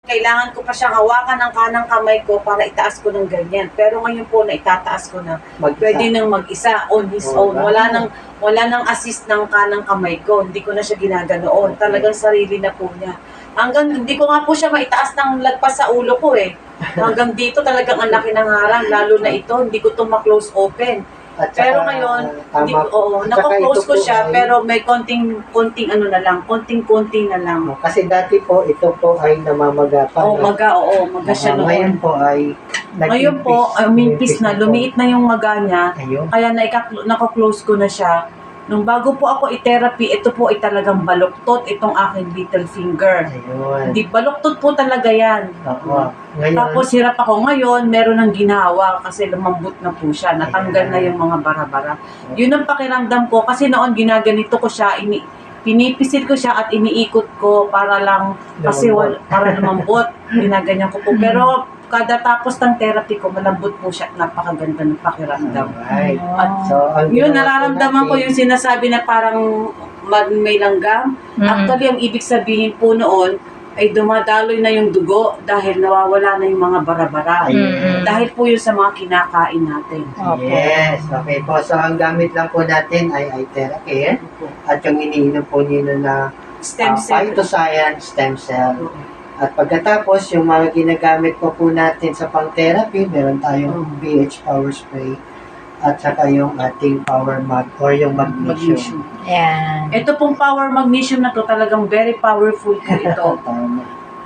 kailangan ko pa siyang hawakan ng kanang kamay ko para itaas ko ng ganyan. Pero ngayon po na itataas ko na, pwede nang mag-isa on his own. Wala nang assist ng kanang kamay ko. Hindi ko na siya ginaganoon. Talagang sarili na po niya. Hanggang hindi ko nga po siya maitaas ng lagpas sa ulo ko eh. Hanggang dito talagang ang laki ng harang. Lalo na ito, hindi ko ito ma-close open. Pero ngayon, naka-close ko siya, pero may konting ano na lang, konting-konti na lang. Kasi dati po, ito po ay namamaga pa. Maga siya noon. Ngayon po ay umimpis na, lumiit na yung maga niya. Ayun. Kaya naka-close ko na siya. Nung bago po ako i-therapy, ito po ay talagang baluktot itong aking little finger. Ayun. Di baluktot po talaga yan. Ngayon, Tapos hirap ako ngayon, meron ng ginawa kasi lumambot na po siya, natanggal na yung mga bara-bara. Yun ang pakiramdam ko kasi noon ginaganito ko siya, pinipisit ko siya at iniikot ko para lang, kasi para lumambot, ginaganyan ko po. Pero kada tapos ng therapy ko, malambot po siya, napakaganda ng pakiramdam. Alright. At So, yun, nararamdaman ko yung sinasabi na parang may langgam. Actually, ang ibig sabihin po noon, ay dumadaloy na yung dugo dahil nawawala na yung mga bara-bara. Dahil po yun sa mga kinakain natin. Yes, okay po. So, ang gamit lang po natin ay therapy. At yung iniinom po nila na Stem cell. Phytoscience stem cell. At pagkatapos, yung mga ginagamit po natin sa pang-therapy, meron tayong pH Power Spray at saka yung ating Power Mag or yung magnesium. Yan. Ito pong Power Magnesium na to talagang very powerful po ito.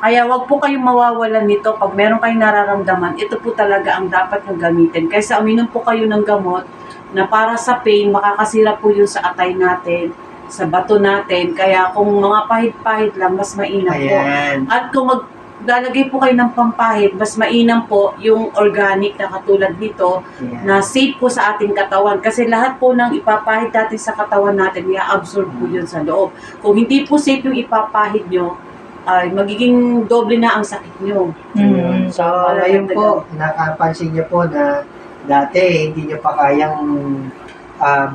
Kaya wag po kayong mawawalan nito pag meron kayong nararamdaman. Ito po talaga ang dapat nyo gamitin. Kaysa uminom po kayo ng gamot na para sa pain, makakasira po yun sa atay natin, sa bato natin. Kaya kung mga pahid-pahid lang, mas mainam po. At kung maglalagay po kayo ng pampahid, mas mainam po yung organic na katulad nito na safe po sa ating katawan. Kasi lahat po ng ipapahid natin sa katawan natin, i-absorb po yun sa loob. Kung hindi po safe yung ipapahid nyo, ay magiging doble na ang sakit nyo. So, ngayon po, nakapansin nyo po na dati hindi nyo pa kayang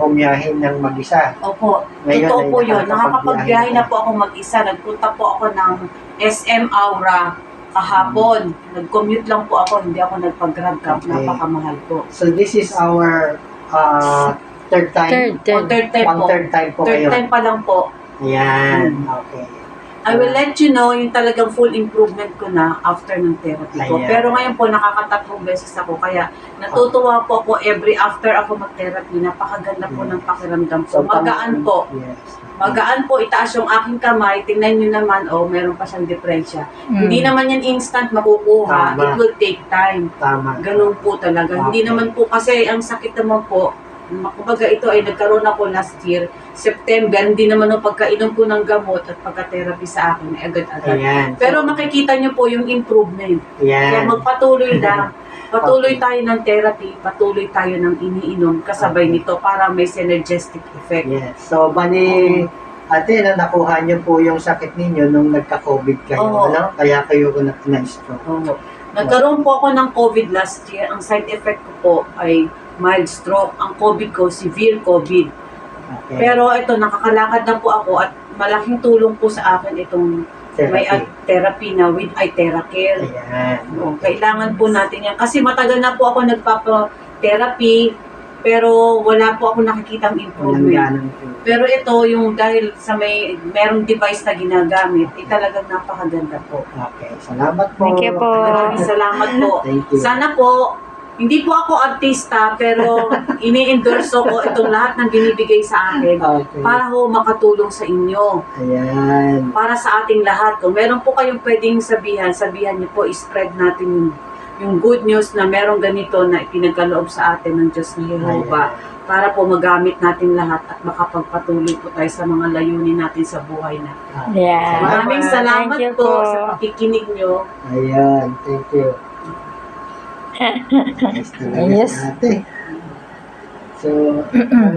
bumiyahin ng mag-isa. Opo, Ngayon totoo ay po yun. Nakakapagbiyahe na na po ako mag-isa. Nagpunta po ako ng SM Aura kahapon. Nag-commute lang po ako, hindi ako nagpag-grab cab. Okay. Napakamahal po. So, this is our third time. Third time po. Third time po Third kayo. time pa lang po. Ayan. Okay. I will let you know yung talagang full improvement ko na after ng therapy ko. Ayan. Pero ngayon po, nakakatatlong beses ako. Kaya natutuwa po ako every after ako mag-therapy. Napakaganda po ng pakiramdam ko. Magaan po. Yes. Magaan po, itaas yung aking kamay. Tingnan nyo naman, meron pa siyang diferensya. Hindi naman yan instant makukuha. Tama. It will take time. Tama. Ganun po talaga. Hindi Okay. naman po, kasi ang sakit naman po, kumbaga ito ay nagkaroon ako last year, September, hindi naman ang pagkainom ko ng gamot at pagka-therapy sa akin ay agad-agad. Ayan. Pero makikita nyo po yung improvement. Kaya Ayan. magpatuloy lang. Patuloy tayo ng therapy, patuloy tayo ng iniinom kasabay nito para may synergistic effect. Yes. So, bali, ate, nakuha niyo po yung sakit ninyo nung nagka-COVID kayo, Oo. ano? Kaya kayo na-stroke. Oo. Nagkaroon po ako ng COVID last year. Ang side effect ko po ay mild stroke. Ang COVID ko, severe COVID. Okay. Pero ito, nakakalakad na po ako at malaking tulong po sa akin itong may therapy na with iTheracare. Ayan. Kailangan po natin yan. Kasi matagal na po ako nagpapa-therapy, pero wala po ako nakikitang improvement. Pero ito, yung dahil sa merong device na ginagamit, talagang napakaganda po. Okay. Salamat po. Thank you po. Maraming salamat po. Thank you. Sana po, hindi po ako artista, pero ini-endorse ko itong lahat ng binibigay sa akin Okay. para ho makatulong sa inyo. Ayan. Para sa ating lahat. Kung meron po kayong pwedeng sabihan niyo po, spread natin yung good news na merong ganito na ipinagkaloob sa atin ng Diyos ni Jehovah para po magamit natin lahat at makapagpatuloy po tayo sa mga layunin natin sa buhay na. Yeah. Maraming salamat Thank you po po. sa pakikinig nyo. Ayan. Thank you. Nice talaga Yes. ate. So,